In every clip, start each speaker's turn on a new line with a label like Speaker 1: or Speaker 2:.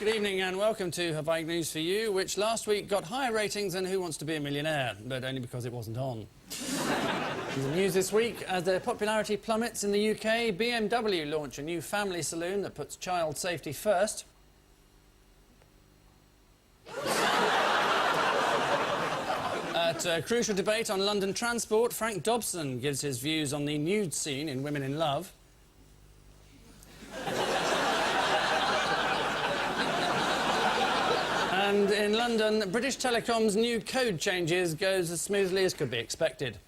Speaker 1: Good evening and welcome to Have I News for You, which last week got higher ratings than Who Wants to Be a Millionaire, but only because it wasn't on. In the news this week, as their popularity plummets in the UK, BMW launch a new family saloon that puts child safety first. At a crucial debate on London transport, Frank Dobson gives his views on the nude scene in Women in Love. And in London, British Telecom's new code changes goes as smoothly as could be expected.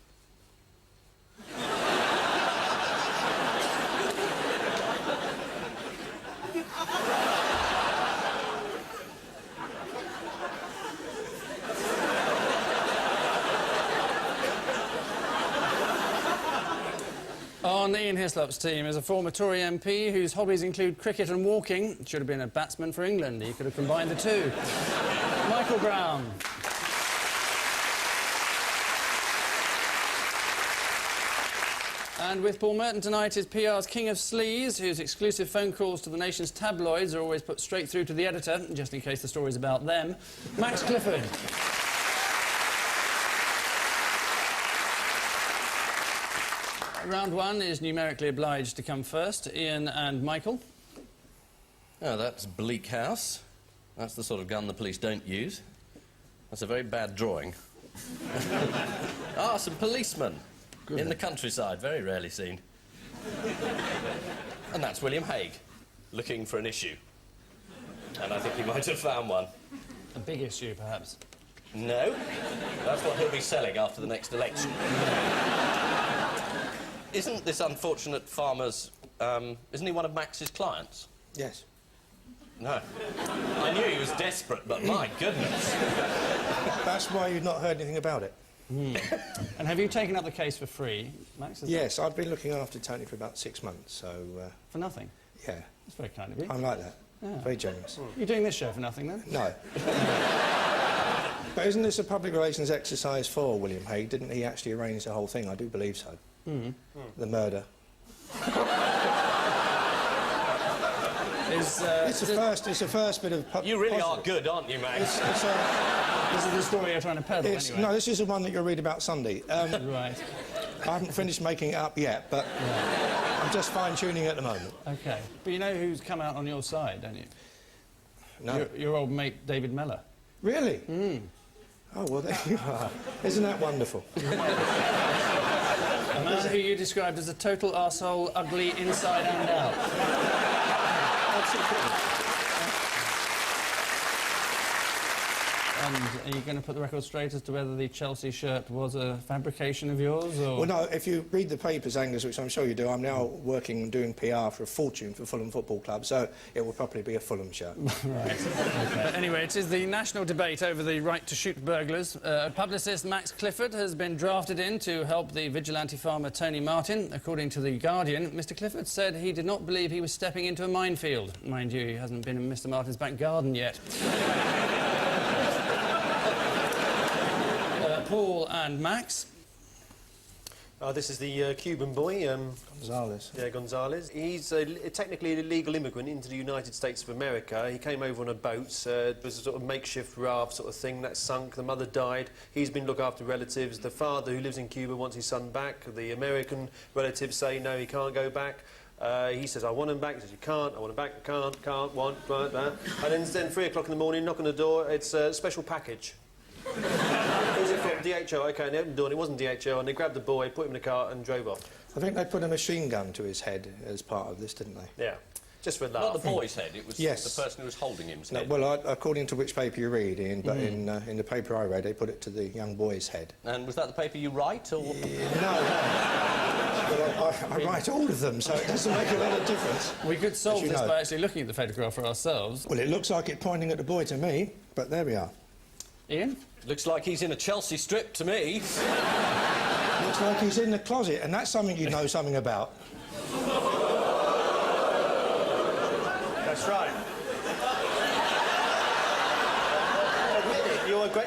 Speaker 1: On Ian Hislop's team is a former Tory MP whose hobbies include cricket and walking. Should have been a batsman for England. He could have combined the two. Michael Brown. And with Paul Merton tonight is PR's King of Sleaze, whose exclusive phone calls to the nation's tabloids are always put straight through to the editor, just in case the story's about them. Max Clifford. Round one is numerically obliged to come first. Ian and Michael.
Speaker 2: Oh, that's Bleak House. That's the sort of gun the police don't use. That's a very bad drawing. Ah, some policemen in the countryside, very rarely seen. And that's William Hague, looking for an issue. And I think he might have found one.
Speaker 1: A big issue, perhaps?
Speaker 2: No, that's what he'll be selling after the next election. Isn't this unfortunate farmer's, isn't he one of Max's clients?
Speaker 3: Yes.
Speaker 2: No. I knew he was desperate, but my goodness.
Speaker 3: That's why you've not heard anything about it.
Speaker 1: And have you taken up the case for free, Max?
Speaker 3: Yes, I've been looking after Tony for about 6 months, so...
Speaker 1: For nothing?
Speaker 3: Yeah.
Speaker 1: That's very kind of you.
Speaker 3: I'm like that.
Speaker 1: Yeah.
Speaker 3: Very generous.
Speaker 1: You're doing this show for nothing, then?
Speaker 3: No. But isn't this a public relations exercise for William Hague? Didn't he actually arrange the whole thing? I do believe so. The murder. It's the first bit of...
Speaker 2: You really are good, aren't you, Max?
Speaker 1: This is the story you're trying to peddle, anyway.
Speaker 3: No, this is the one that you'll read about Sunday.
Speaker 1: Right.
Speaker 3: I haven't finished making it up yet, but I'm just fine-tuning at the moment.
Speaker 1: OK. But you know who's come out on your side, don't you?
Speaker 3: No.
Speaker 1: Your old mate, David Mellor.
Speaker 3: Really? Oh, well, there you are. Isn't that wonderful?
Speaker 1: A man who you described as a total arsehole, ugly inside and out. And are you going to put the record straight as to whether the Chelsea shirt was a fabrication of yours, or...?
Speaker 3: Well, no, if you read the papers, Angus, which I'm sure you do, I'm now working and doing PR for a fortune for Fulham Football Club, so it will probably be a Fulham shirt.
Speaker 1: Right. Okay. Anyway, it is the national debate over the right to shoot burglars. Publicist Max Clifford has been drafted in to help the vigilante farmer Tony Martin. According to The Guardian, Mr Clifford said he did not believe he was stepping into a minefield. Mind you, he hasn't been in Mr Martin's back garden yet. Paul and Max.
Speaker 4: This is the Cuban boy.
Speaker 3: Gonzales.
Speaker 4: Yeah, Gonzales. He's technically an illegal immigrant into the United States of America. He came over on a boat. It was a sort of makeshift raft sort of thing that sunk. The mother died. He's been looked after relatives. The father, who lives in Cuba, wants his son back. The American relatives say, no, he can't go back. He says, I want him back. He says, you can't. I want him back. Can't, want, right, that. And then 3 o'clock in the morning, knock on the door. It's a special package. Who's it from? DHL. OK, and they opened the door and it wasn't DHL, and they grabbed the boy, put him in the car and drove off.
Speaker 3: I think they put a machine gun to his head as part of this, didn't they?
Speaker 4: Yeah. Just for a laugh.
Speaker 2: Not the boy's head, it was the person who was holding him.
Speaker 3: No, well, according to which paper you read, Ian, but in the paper I read, they put it to the young boy's head.
Speaker 2: And was that the paper you write, or...?
Speaker 3: No. Well, I write all of them, so it doesn't make a lot of difference.
Speaker 1: We could solve this by actually looking at the photograph for ourselves.
Speaker 3: Well, it looks like it pointing at the boy to me, but there we are.
Speaker 1: Ian?
Speaker 2: Looks like he's in a Chelsea strip to me.
Speaker 3: Looks like he's in the closet, and that's something you know something about.
Speaker 4: That's right.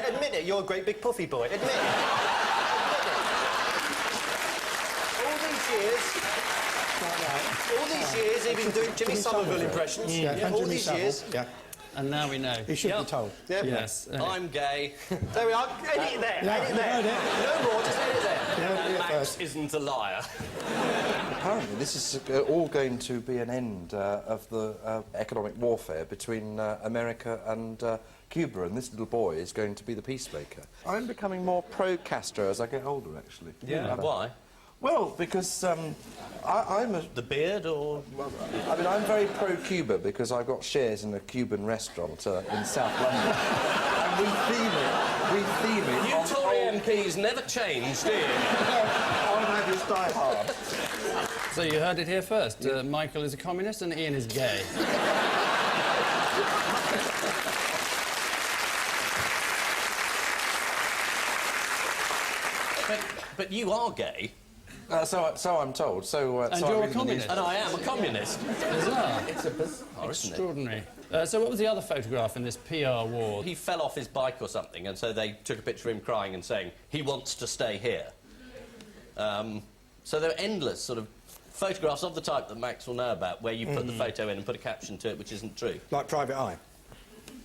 Speaker 4: Admit it, you're a great big puffy boy. Admit it. All these years, he's been doing Jimmy Somerville impressions.
Speaker 3: Yeah,
Speaker 4: all these years.
Speaker 3: Yeah.
Speaker 1: And now we know.
Speaker 3: He should be told.
Speaker 4: Yep.
Speaker 1: Yes.
Speaker 2: I'm gay.
Speaker 4: There we are. Edit it there.
Speaker 3: Yeah,
Speaker 4: Edit it
Speaker 3: you
Speaker 4: there.
Speaker 3: heard it.
Speaker 4: No more, just edit it there.
Speaker 3: Yeah,
Speaker 2: Max
Speaker 3: first.
Speaker 2: isn't a liar.
Speaker 5: Apparently, this is all going to be an end of the economic warfare between America and Cuba, and this little boy is going to be the peacemaker. I'm becoming more pro-Castro as I get older, actually.
Speaker 2: Yeah. Why?
Speaker 5: Well, because I'm a...
Speaker 2: The beard, or...?
Speaker 5: I mean, I'm very pro-Cuba because I've got shares in a Cuban restaurant in South London. And we theme it...
Speaker 2: You Tory MPs never change, do you?
Speaker 5: On Maggie's Die Hard.
Speaker 1: So you heard it here first. Michael is a communist and Ian is gay.
Speaker 2: But you are gay.
Speaker 5: So I'm told. So
Speaker 1: And
Speaker 5: so I
Speaker 1: you're a
Speaker 5: read in the
Speaker 1: communist.
Speaker 2: And I am a communist.
Speaker 1: Bizarre.
Speaker 2: It's a bizarre, isn't it?
Speaker 1: Extraordinary. So what was the other photograph in this PR war?
Speaker 2: He fell off his bike or something, and so they took a picture of him crying and saying, he wants to stay here. So there are endless sort of photographs of the type that Max will know about, where you put the photo in and put a caption to it which isn't true.
Speaker 3: Like Private Eye.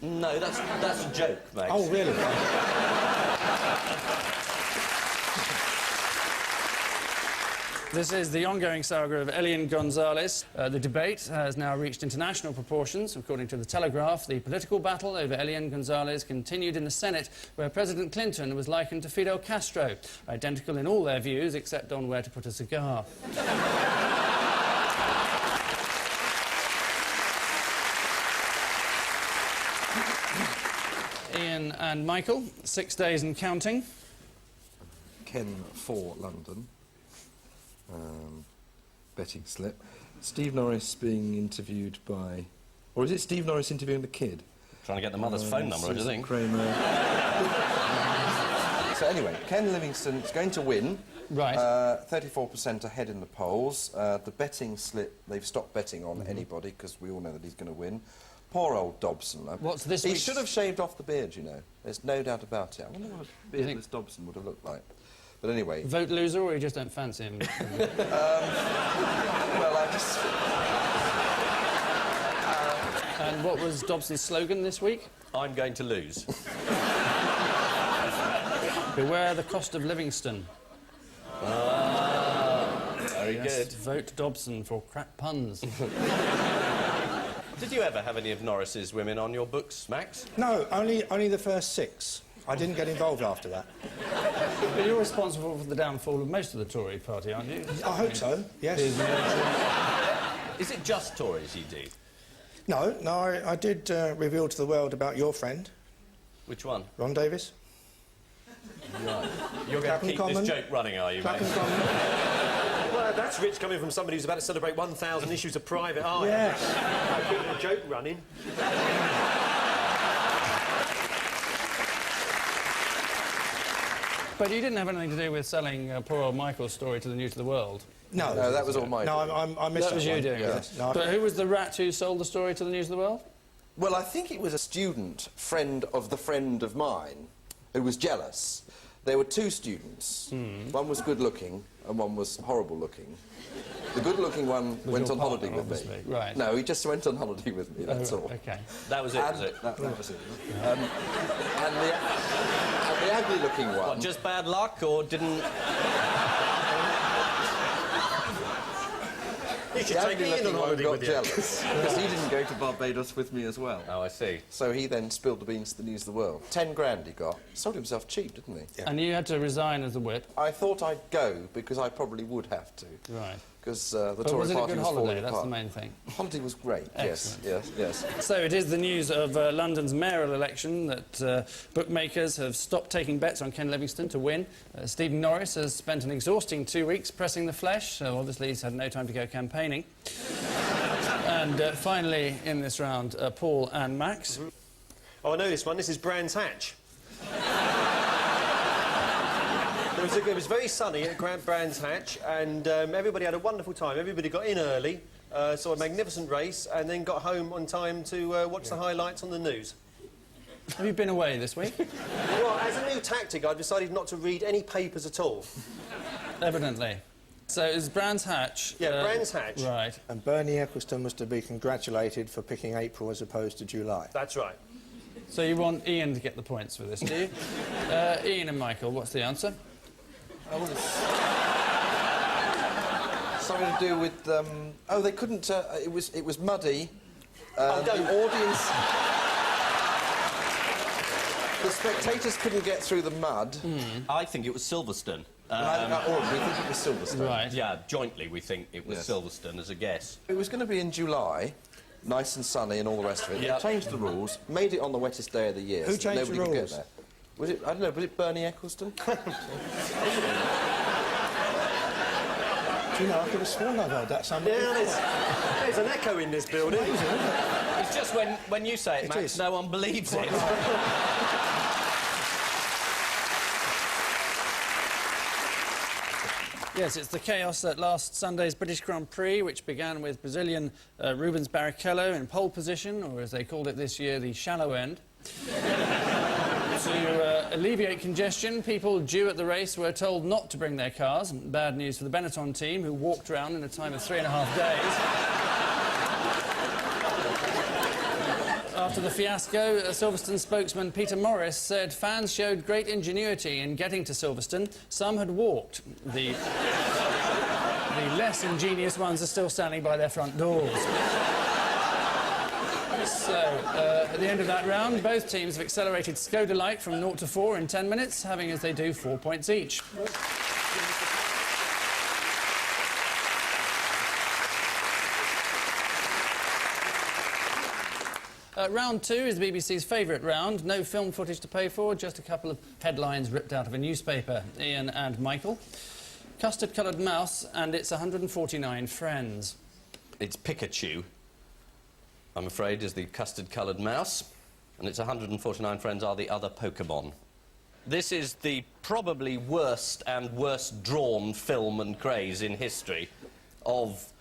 Speaker 2: No, that's a joke, Max.
Speaker 3: Oh, really?
Speaker 1: This is the ongoing saga of Elian Gonzalez. The debate has now reached international proportions. According to The Telegraph, the political battle over Elian Gonzalez continued in the Senate, where President Clinton was likened to Fidel Castro, identical in all their views except on where to put a cigar. Ian and Michael, 6 days and counting.
Speaker 5: Ken for London. Betting slip. Steve Norris being interviewed by... Or is it Steve Norris interviewing the kid?
Speaker 2: Trying to get the mother's phone number, I
Speaker 5: Susan
Speaker 2: think.
Speaker 5: Kramer. So anyway, Ken Livingstone's going to win.
Speaker 1: Right.
Speaker 5: 34% ahead in the polls. The betting slip, they've stopped betting on anybody because we all know that he's going to win. Poor old Dobson.
Speaker 1: What's this
Speaker 5: He
Speaker 1: week's-
Speaker 5: should have shaved off the beard, you know. There's no doubt about it. I wonder what a
Speaker 1: You think-
Speaker 5: beardless Dobson would have looked like. But anyway...
Speaker 1: Vote loser, or you just don't fancy him?
Speaker 5: Well, I just...
Speaker 1: And what was Dobson's slogan this week?
Speaker 2: I'm going to lose.
Speaker 1: Beware the cost of Livingston.
Speaker 2: Very
Speaker 1: Yes, vote Dobson for crap puns.
Speaker 2: Did you ever have any of Norris's women on your books, Max?
Speaker 3: No, only the first 6. I didn't get involved after that.
Speaker 1: But you're responsible for the downfall of most of the Tory party, aren't you?
Speaker 3: I hope so, yes.
Speaker 2: Is it just Tories you do?
Speaker 3: No, I did reveal to the world about your friend,
Speaker 2: Which one?
Speaker 3: Ron Davis.
Speaker 2: You're going to keep
Speaker 3: Common.
Speaker 2: this joke running, are you, mate?
Speaker 3: Clapham Common.
Speaker 4: Well, that's rich coming from somebody who's about to celebrate 1,000 issues of Private Eye.
Speaker 3: Yes.
Speaker 4: Keeping a joke running.
Speaker 1: But you didn't have anything to do with selling poor old Michael's story to the News of the World.
Speaker 3: No.
Speaker 5: No, that was all my...
Speaker 3: No, I missed
Speaker 1: That was you
Speaker 3: one.
Speaker 1: doing
Speaker 3: Yes.
Speaker 1: it.
Speaker 3: No,
Speaker 1: But who was the rat who sold the story to the News of the World?
Speaker 5: Well, I think it was a student friend of the friend of mine who was jealous. There were 2 students. One was good-looking and one was horrible-looking. The good-looking one went
Speaker 1: your
Speaker 5: on holiday
Speaker 1: partner,
Speaker 5: with me.
Speaker 1: obviously. Right.
Speaker 5: No, he just went on holiday with me, that's
Speaker 1: Oh,
Speaker 5: all.
Speaker 1: OK.
Speaker 2: That was it, was it?
Speaker 5: That was it. And the ugly-looking one...
Speaker 2: What, just bad luck, or didn't...
Speaker 4: You should
Speaker 5: The
Speaker 4: take Ian on
Speaker 5: ugly-looking one
Speaker 4: holiday
Speaker 5: got
Speaker 4: with you.
Speaker 5: jealous because he didn't go to Barbados with me as well.
Speaker 2: Oh, I see.
Speaker 5: So he then spilled the beans to the News of the World. 10 grand he got. Sold himself cheap, didn't he?
Speaker 3: Yeah.
Speaker 1: And you had to resign as the whip.
Speaker 5: I thought I'd go because I probably would have to.
Speaker 1: Right.
Speaker 5: Because the
Speaker 1: But
Speaker 5: Tory
Speaker 1: was it a
Speaker 5: party
Speaker 1: good
Speaker 5: was
Speaker 1: holiday?
Speaker 5: falling
Speaker 1: That's
Speaker 5: apart.
Speaker 1: the main thing.
Speaker 5: Holiday was great, yes,
Speaker 1: Excellent.
Speaker 5: yes.
Speaker 1: So it is the news of London's mayoral election that bookmakers have stopped taking bets on Ken Livingstone to win. Stephen Norris has spent an exhausting 2 weeks pressing the flesh, so obviously he's had no time to go campaigning. And finally, in this round, Paul and Max.
Speaker 4: Oh, I know this one. This is Brands Hatch. It was very sunny at Brands Hatch, and everybody had a wonderful time. Everybody got in early, saw a magnificent race, and then got home on time to watch the highlights on the news.
Speaker 1: Have you been away this week?
Speaker 4: Well, as a new tactic, I've decided not to read any papers at all.
Speaker 1: Evidently. So it's Brands Hatch.
Speaker 4: Yeah, Brands Hatch.
Speaker 1: Right.
Speaker 3: And Bernie Eccleston was to be congratulated for picking April as opposed to July.
Speaker 4: That's right.
Speaker 1: So you want Ian to get the points for this, do you? Ian and Michael, what's the answer?
Speaker 5: Oh, well, it's something to do with... oh, they couldn't... it was muddy. The audience... The spectators couldn't get through the mud.
Speaker 2: I think it was Silverstone.
Speaker 5: We think it was Silverstone.
Speaker 1: Right.
Speaker 2: Yeah, jointly we think it was Silverstone as a guess.
Speaker 5: It was going to be in July, nice and sunny and all the rest of it.
Speaker 2: Yep.
Speaker 5: They changed the rules, made it on the wettest day of the year.
Speaker 3: Who
Speaker 5: so
Speaker 3: changed
Speaker 5: nobody
Speaker 3: the
Speaker 5: could get
Speaker 3: rules?
Speaker 5: there. Was it, I don't know, was it Bernie Eccleston?
Speaker 3: Do you know, I could have sworn I've heard that somewhere.
Speaker 4: Yeah, there's an echo in this building.
Speaker 2: It's just when you say it, Max,
Speaker 3: is.
Speaker 2: no one believes it.
Speaker 1: Yes, it's the chaos at last Sunday's British Grand Prix, which began with Brazilian Rubens Barrichello in pole position, or as they called it this year, the shallow end. To alleviate congestion, people due at the race were told not to bring their cars. Bad news for the Benetton team, who walked around in a time of 3.5 days. After the fiasco, Silverstone spokesman Peter Morris said fans showed great ingenuity in getting to Silverstone. Some had walked. The less ingenious ones are still standing by their front doors. So, at the end of that round, both teams have accelerated Skoda-like from 0 to 4 in 10 minutes, having as they do 4 points each. Round 2 is the BBC's favourite round. No film footage to pay for, just a couple of headlines ripped out of a newspaper. Ian and Michael. Custard-coloured mouse and its 149 friends.
Speaker 2: It's Pikachu, I'm afraid, is the custard-coloured mouse, and its 149 friends are the other Pokemon. This is the probably worst and worst drawn film and craze in history of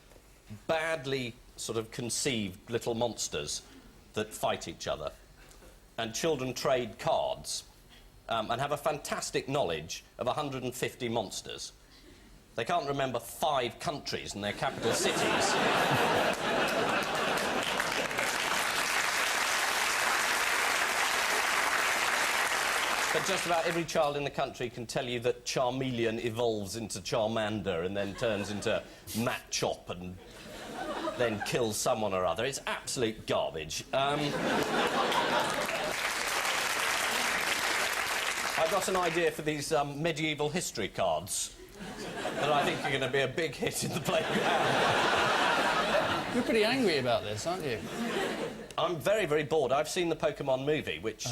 Speaker 2: badly sort of conceived little monsters that fight each other. And children trade cards and have a fantastic knowledge of 150 monsters. They can't remember 5 countries and their capital cities. But just about every child in the country can tell you that Charmeleon evolves into Charmander and then turns into Machop and then kills someone or other. It's absolute garbage. I've got an idea for these medieval history cards that I think are going to be a big hit in the playground.
Speaker 1: You're pretty angry about this, aren't you?
Speaker 2: I'm very, very bored. I've seen the Pokemon movie, which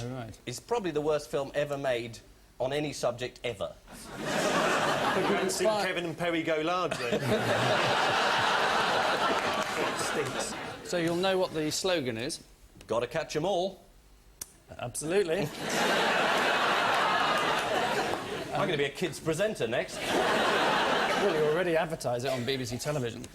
Speaker 2: is probably the worst film ever made on any subject ever.
Speaker 4: You haven't seen Kevin and Perry go large, then? Stinks.
Speaker 1: So you'll know what the slogan is.
Speaker 2: Gotta catch 'em all.
Speaker 1: Absolutely.
Speaker 2: I'm going to be a kids presenter next.
Speaker 1: Well, you already advertise it on BBC television.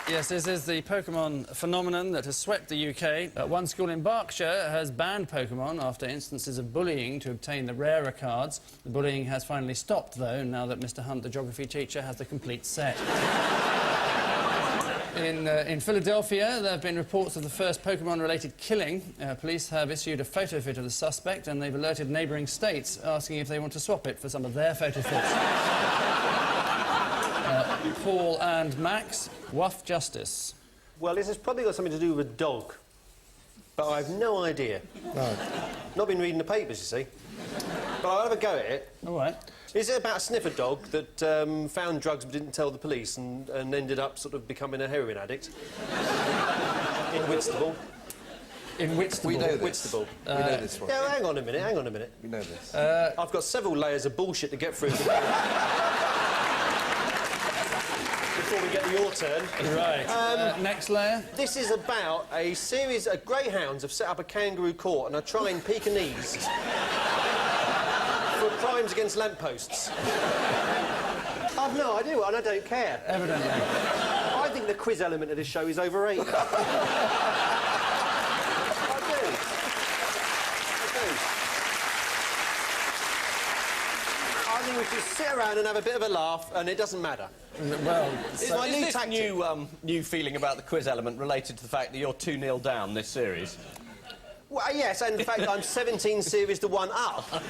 Speaker 1: Yes, this is the Pokemon phenomenon that has swept the UK. One school in Berkshire has banned Pokemon after instances of bullying to obtain the rarer cards. The bullying has finally stopped, though, now that Mr Hunt, the geography teacher, has the complete set. In Philadelphia, there have been reports of the first Pokemon-related killing. Police have issued a photo fit of the suspect, and they've alerted neighbouring states, asking if they want to swap it for some of their photo fits. Paul and Max, Wuff Justice.
Speaker 4: Well, this has probably got something to do with a dog, but I have no idea.
Speaker 3: No.
Speaker 4: Not been reading the papers, you see. But I'll have a go at it.
Speaker 1: All right.
Speaker 4: Is it about a sniffer dog that found drugs but didn't tell the police and ended up sort of becoming a heroin addict? In Whitstable.
Speaker 1: In Whitstable.
Speaker 5: We know this.
Speaker 4: Whitstable.
Speaker 5: We know this one.
Speaker 4: Yeah, hang on a minute.
Speaker 5: We know this.
Speaker 4: I've got several layers of bullshit to get through before we get to your turn.
Speaker 1: Right. Next layer.
Speaker 4: This is about a series of greyhounds have set up a kangaroo court and are trying Pekingese for crimes against lampposts. I've no idea, and I don't care.
Speaker 1: Evidently.
Speaker 4: I think the quiz element of this show is overrated. I do. just sit around and have a bit of a laugh, and it doesn't matter.
Speaker 1: Well,
Speaker 2: Is this new feeling about the quiz element related to the fact that you're 2-0 down this series?
Speaker 4: Well, yes, and the fact that I'm 17 series to 1 up.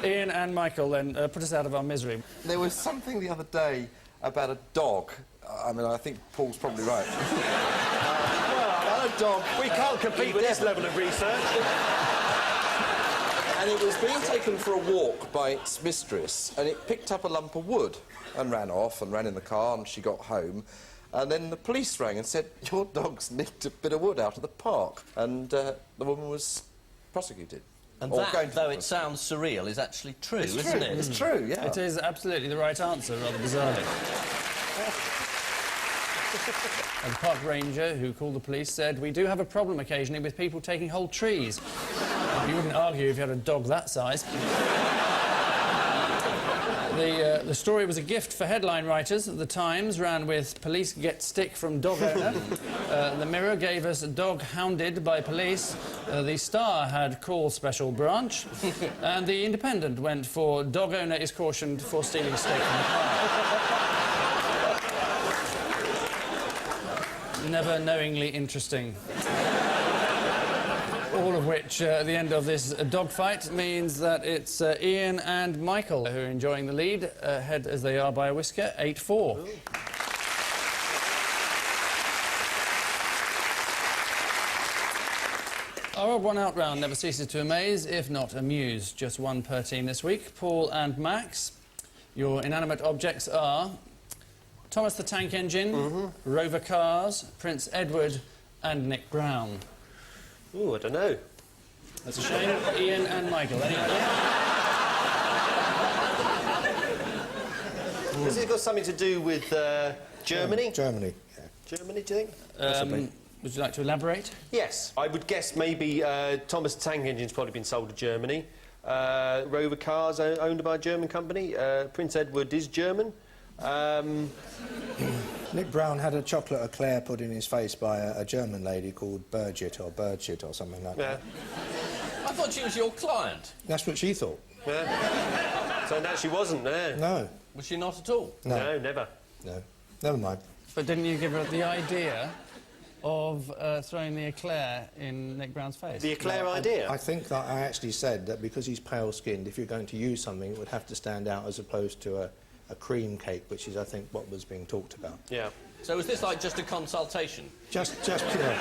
Speaker 1: Ian and Michael, then, put us out of our misery.
Speaker 5: There was something the other day about a dog. I mean, I think Paul's probably right. About a dog.
Speaker 4: We can't compete with this level of research.
Speaker 5: And it was being taken for a walk by its mistress, and it picked up a lump of wood and ran off and ran in the car, and she got home. And then the police rang and said, your dog's nicked a bit of wood out of the park. And the woman was prosecuted.
Speaker 2: And that, though it sounds surreal, is actually true, isn't it?
Speaker 5: It's true, yeah.
Speaker 1: It is absolutely the right answer, rather bizarrely. And the park ranger who called the police said, we do have a problem occasionally with people taking whole trees. You wouldn't argue if you had a dog that size. The story was a gift for headline writers. The Times ran with police get stick from dog owner. The Mirror gave us dog hounded by police. The Star had call special branch. And the Independent went for dog owner is cautioned for stealing stick from the park. Never knowingly interesting. All of which, at the end of this dogfight, means that it's Ian and Michael who are enjoying the lead, ahead as they are by a whisker, 8-4. Our odd one out round never ceases to amaze, if not amuse. Just one per team this week. Paul and Max. Your inanimate objects are Thomas the Tank Engine, Rover Cars, Prince Edward and Nick Brown.
Speaker 4: Ooh, I don't know.
Speaker 1: That's a shame. Ian and Michael, any idea?
Speaker 4: Has it got something to do with Germany?
Speaker 3: Germany, yeah.
Speaker 4: Germany, do you think?
Speaker 1: Would you like to elaborate?
Speaker 4: Yes. I would guess maybe Thomas the Tank Engine's probably been sold to Germany. Rover Cars owned by a German company. Prince Edward is German.
Speaker 3: Nick Brown had a chocolate eclair put in his face by a German lady called Birgit or something like that.
Speaker 2: I thought she was your client.
Speaker 3: That's what she thought.
Speaker 4: Yeah. So no, she wasn't there.
Speaker 3: No.
Speaker 2: Was she not at all?
Speaker 4: No, never.
Speaker 3: No. Never mind.
Speaker 1: But didn't you give her the idea of throwing the eclair in Nick Brown's face?
Speaker 4: The eclair idea?
Speaker 3: I think that I actually said that because he's pale-skinned, if you're going to use something, it would have to stand out as opposed to a cream cake, which is, I think, what was being talked about.
Speaker 4: Yeah.
Speaker 2: So was this like just a consultation?
Speaker 3: Just pure.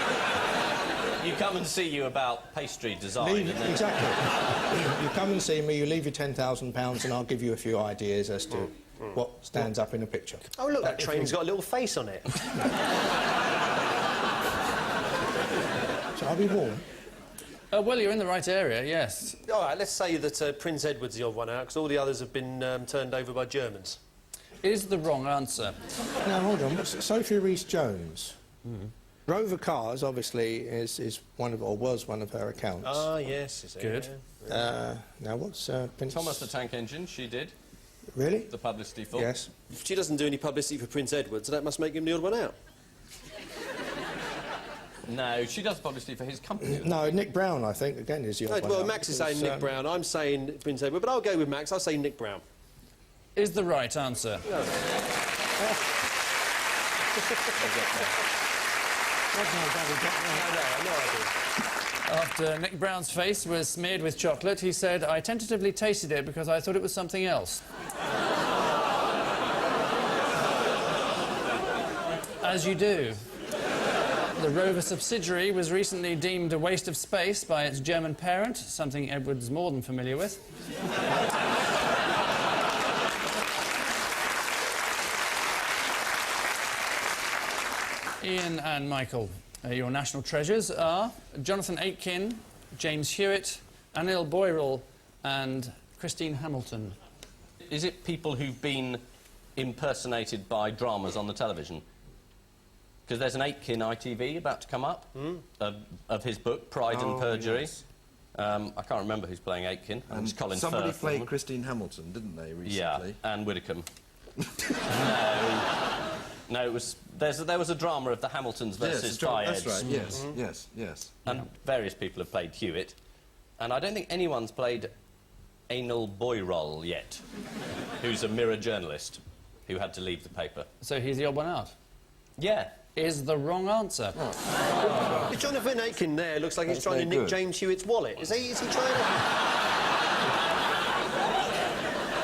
Speaker 2: You come and see you about pastry design.
Speaker 3: Exactly. You come and see me, you leave your £10,000 and I'll give you a few ideas as to what stands up in a picture.
Speaker 4: Oh, look, that train's got a little face on it.
Speaker 3: Shall I be warm?
Speaker 1: Well, you're in the right area, yes.
Speaker 4: All right, let's say that Prince Edward's the odd one out, because all the others have been turned over by Germans.
Speaker 1: Is the wrong answer.
Speaker 3: Now, hold on. What's Sophie Rees-Jones? Rover Cars, obviously, is one of, or was one of her accounts.
Speaker 4: Ah, yes. Is it?
Speaker 1: Good.
Speaker 4: Yeah.
Speaker 3: Now, what's Prince...
Speaker 2: Thomas the Tank Engine, she did.
Speaker 3: Really?
Speaker 2: The publicity for.
Speaker 3: Yes.
Speaker 4: She doesn't do any publicity for Prince Edward, so that must make him the odd one out.
Speaker 2: No, she does publicity for his company.
Speaker 3: No, Nick Brown, I think, again, is the odd one
Speaker 4: Well,
Speaker 3: out,
Speaker 4: Max is saying Nick Brown. I'm saying Prince Edward, but I'll go with Max. I'll say Nick Brown.
Speaker 1: Is the right answer. After Nick Brown's face was smeared with chocolate, he said, I tentatively tasted it because I thought it was something else. As you do. The Rover subsidiary was recently deemed a waste of space by its German parent, something Edward's more than familiar with. Ian and Michael, your national treasures are Jonathan Aitken, James Hewitt, Anil Boyrell and Christine Hamilton.
Speaker 2: Is it people who've been impersonated by dramas on the television? Because there's an Aitken ITV about to come up of his book, Pride and Perjury.
Speaker 5: Yes.
Speaker 2: I can't remember who's playing Aitken.
Speaker 5: And
Speaker 2: It's Colin
Speaker 5: somebody
Speaker 2: Firth.
Speaker 5: played Christine Hamilton, didn't they, recently?
Speaker 2: Yeah, and Widdicombe. No, it was... There was a drama of the Hamiltons versus Fayeds.
Speaker 5: That's right, yes.
Speaker 2: And various people have played Hewitt. And I don't think anyone's played anal boy roll yet, who's a Mirror journalist who had to leave the paper.
Speaker 1: So he's the odd one out.
Speaker 2: Yeah.
Speaker 1: Is the wrong answer.
Speaker 4: Oh. Jonathan Aitken there looks like he's trying to nick James Hewitt's wallet. Is he trying to...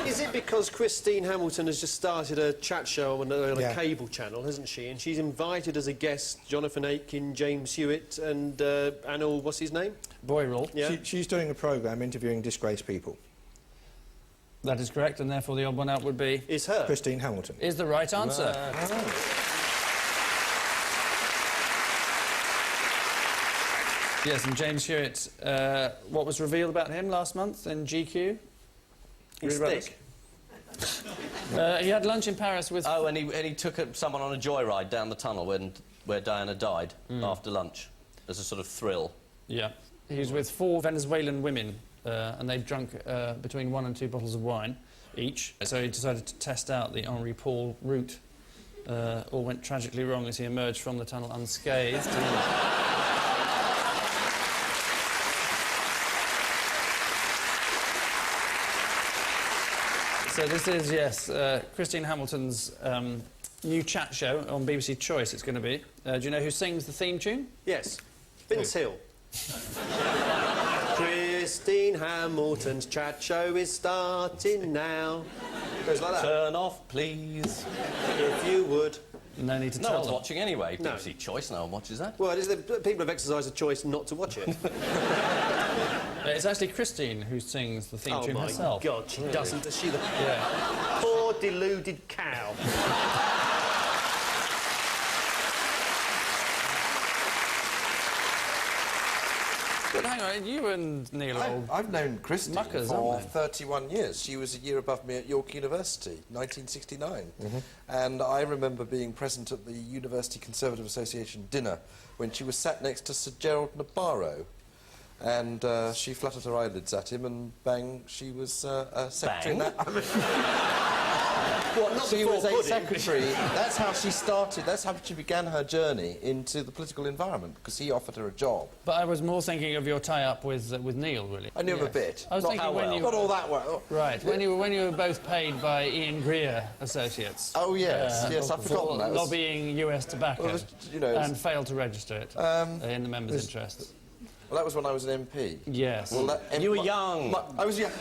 Speaker 4: Is it because Christine Hamilton has just started a chat show on a cable channel, hasn't she? And she's invited as a guest Jonathan Aitken, James Hewitt and Anil, what's his name?
Speaker 1: Boyrall.
Speaker 4: Yeah.
Speaker 3: She's doing a programme interviewing disgraced people.
Speaker 1: That is correct, and therefore the odd one out would be...
Speaker 4: Is her.
Speaker 3: Christine Hamilton.
Speaker 1: Is the right answer. Yes, and James Hewitt, what was revealed about him last month in GQ?
Speaker 4: He's thick.
Speaker 1: He had lunch in Paris with...
Speaker 2: Oh, and he took someone on a joyride down the tunnel where Diana died after lunch, as a sort of thrill.
Speaker 1: Yeah. He was with 4 Venezuelan women, and they'd drunk between 1 and 2 bottles of wine each. So he decided to test out the Henri Paul route. All went tragically wrong as he emerged from the tunnel unscathed. So this is, yes, Christine Hamilton's new chat show on BBC Choice, it's going to be. Do you know who sings the theme tune?
Speaker 4: Yes. Vince Hill. Christine Hamilton's chat show is starting now. Goes like that.
Speaker 2: Turn off, please.
Speaker 4: If you would.
Speaker 1: No need to
Speaker 2: No
Speaker 1: tell
Speaker 2: one's
Speaker 1: them.
Speaker 2: watching anyway.
Speaker 4: No.
Speaker 2: BBC Choice, no one watches that.
Speaker 4: Well, people have exercised a choice not to watch it.
Speaker 1: It's actually Christine who sings the theme tune herself.
Speaker 4: Oh, my God, she doesn't, does she?
Speaker 1: Yeah.
Speaker 4: Poor deluded cow.
Speaker 1: But hang on, you and Neil are all...
Speaker 5: I've known Christine
Speaker 1: muckers,
Speaker 5: for
Speaker 1: aren't they?
Speaker 5: 31 years. She was a year above me at York University, 1969. And I remember being present at the University Conservative Association dinner when she was sat next to Sir Gerald Nabarro. And she fluttered her eyelids at him, and bang, she was a secretary.
Speaker 4: What, not
Speaker 5: She
Speaker 4: before
Speaker 5: was a
Speaker 4: pudding?
Speaker 5: secretary. That's how she started. That's how she began her journey into the political environment, because he offered her a job.
Speaker 1: But I was more thinking of your tie-up with Neil, really.
Speaker 5: I knew him a bit.
Speaker 1: I was
Speaker 5: Not
Speaker 1: thinking
Speaker 5: how
Speaker 1: when
Speaker 5: well.
Speaker 1: you...
Speaker 5: Not all that well.
Speaker 1: Right, when you were both paid by Ian Greer Associates.
Speaker 5: Oh, yes. Yes, I've forgotten that.
Speaker 1: Lobbying US tobacco,
Speaker 5: Well, you know,
Speaker 1: and failed to register it in the members' interests.
Speaker 5: Well, that was when I was an MP.
Speaker 1: Yes.
Speaker 5: Well,
Speaker 2: You were young.
Speaker 5: I was young.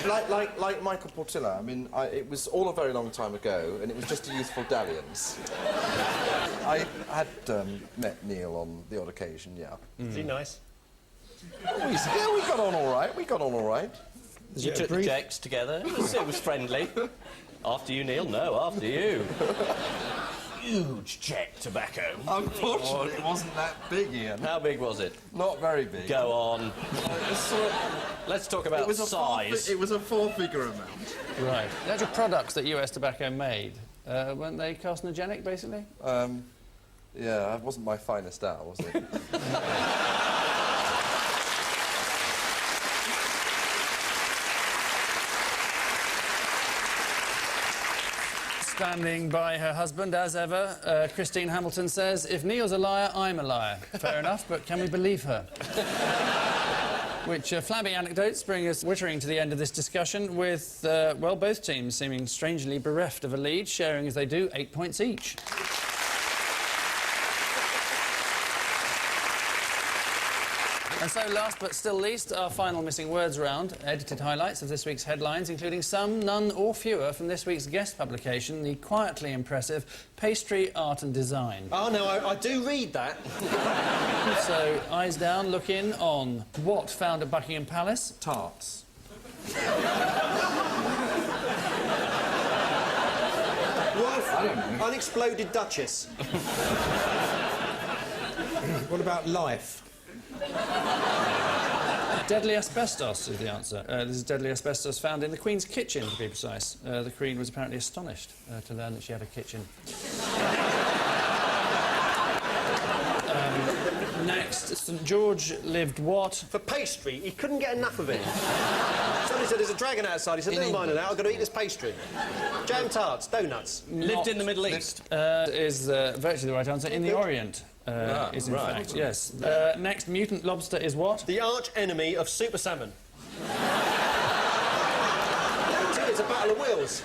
Speaker 5: Like Michael Portillo. I mean, it was all a very long time ago, and it was just a youthful dalliance. I had met Neil on the odd occasion, yeah.
Speaker 4: Is he nice?
Speaker 5: Yeah, we got on all right. We got on all right.
Speaker 2: You took the checks together. It was friendly. After you, Neil. No, after you. Huge check tobacco.
Speaker 5: Unfortunately, it wasn't that big, Ian.
Speaker 2: How big was it?
Speaker 5: Not very big.
Speaker 2: Go on. Let's talk about size.
Speaker 5: It was a 4-figure amount.
Speaker 1: Right. The actual products that US tobacco made, weren't they carcinogenic, basically?
Speaker 5: Yeah, that wasn't my finest hour, was it?
Speaker 1: Standing by her husband, as ever, Christine Hamilton says, if Neil's a liar, I'm a liar. Fair enough, but can we believe her? Which flabby anecdotes bring us wittering to the end of this discussion with, well, both teams seeming strangely bereft of a lead, sharing as they do 8 points each. And so, last but still least, our final missing words round, edited highlights of this week's headlines, including some, none or fewer from this week's guest publication, the quietly impressive Pastry, Art and Design.
Speaker 4: Oh, no, I do read that.
Speaker 1: So, eyes down, look in on what found at Buckingham Palace?
Speaker 5: Tarts.
Speaker 4: Unexploded Duchess.
Speaker 3: What about life?
Speaker 1: Deadly asbestos is the answer. This is deadly asbestos found in the Queen's kitchen, to be precise. The Queen was apparently astonished to learn that she had a kitchen. Next, St George lived what?
Speaker 4: For pastry, he couldn't get enough of it. Somebody said there's a dragon outside. He said, never mind that, I've got to eat this pastry. Jam tarts, donuts.
Speaker 2: Lived in the Middle East.
Speaker 1: Is virtually the right answer. In the Orient. Is in fact, yes. Next, mutant lobster is what?
Speaker 4: The arch enemy of super salmon. it's a battle of wills.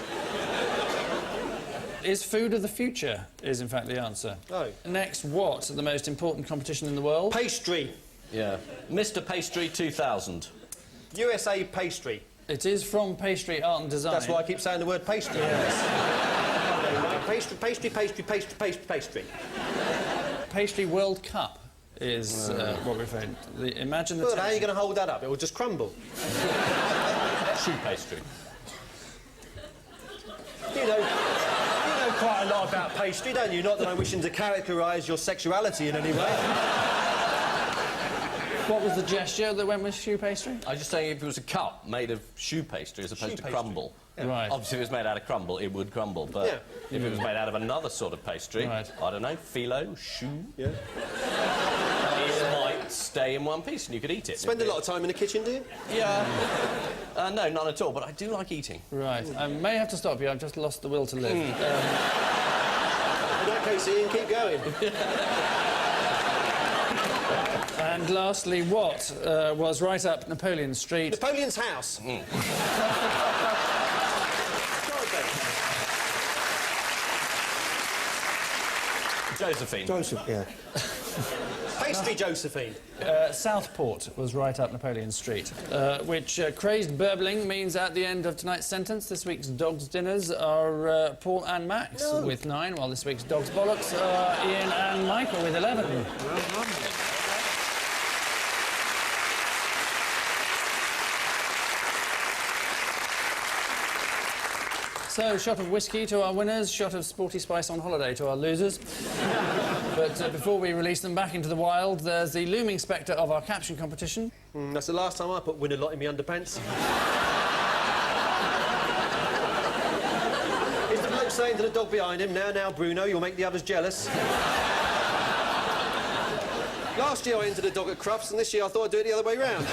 Speaker 1: Is food of the future, is in fact the answer.
Speaker 4: Oh.
Speaker 1: Next, what? The most important competition in the world?
Speaker 4: Pastry.
Speaker 2: Yeah. Mr. Pastry 2000.
Speaker 4: USA pastry.
Speaker 1: It is from Pastry Art and Design.
Speaker 4: That's why I keep saying the word pastry.
Speaker 1: Yes.
Speaker 4: Pastry, pastry, pastry, pastry, pastry, pastry.
Speaker 1: Pastry World Cup is what we've heard. Imagine the
Speaker 4: Well, how are you
Speaker 1: tension.
Speaker 4: going to hold that up? It will just crumble.
Speaker 2: Shoe pastry.
Speaker 4: You know quite a lot about pastry, don't you? Not that I'm wishing to characterise your sexuality in any way.
Speaker 1: What was the gesture that went with shoe pastry?
Speaker 2: I was just saying if it was a cup made of shoe pastry as opposed
Speaker 4: Shoe
Speaker 2: to
Speaker 4: pastry.
Speaker 2: crumble.
Speaker 1: Yeah. Right.
Speaker 2: Obviously, if it was made out of crumble, it would crumble. But
Speaker 4: Yeah.
Speaker 2: if it was made out of another sort of pastry,
Speaker 1: Right.
Speaker 2: I don't know, phyllo, shoe,
Speaker 4: Yeah.
Speaker 2: it might stay in one piece and you could eat it.
Speaker 4: Spend a lot of time in the kitchen, do you?
Speaker 2: Yeah. No, none at all, but I do like eating.
Speaker 1: Right. I may have to stop you. I've just lost the will to live.
Speaker 4: In that case, Ian, keep going.
Speaker 1: And lastly, what was right up Napoleon Street?
Speaker 4: Napoleon's house.
Speaker 2: Josephine.
Speaker 3: Joseph, yeah.
Speaker 4: Pastry Josephine.
Speaker 1: Southport was right up Napoleon Street, which crazed burbling means at the end of tonight's sentence, this week's Dogs Dinners are Paul and Max with 9, while this week's Dogs Bollocks are Ian and Michael with 11. So, shot of whiskey to our winners, shot of Sporty Spice on holiday to our losers. But before we release them back into the wild, there's the looming spectre of our caption competition.
Speaker 4: That's the last time I put win a lot in my underpants. Is the bloke saying to the dog behind him, now, Bruno, you'll make the others jealous? Last year I entered a dog at Crufts, and this year I thought I'd do it the other way round.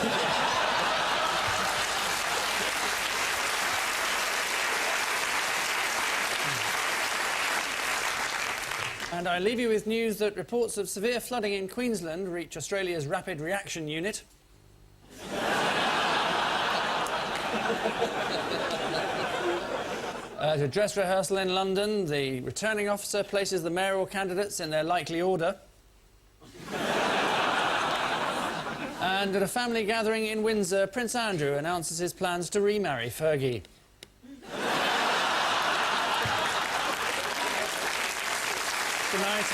Speaker 1: And I leave you with news that reports of severe flooding in Queensland reach Australia's Rapid Reaction Unit. At a dress rehearsal in London, the returning officer places the mayoral candidates in their likely order. And at a family gathering in Windsor, Prince Andrew announces his plans to remarry Fergie. Good night.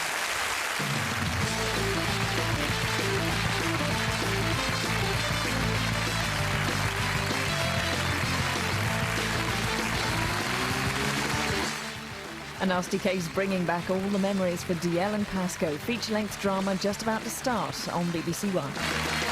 Speaker 6: A Nasty Case bringing back all the memories for DL and Pascoe. Feature-length drama just about to start on BBC One.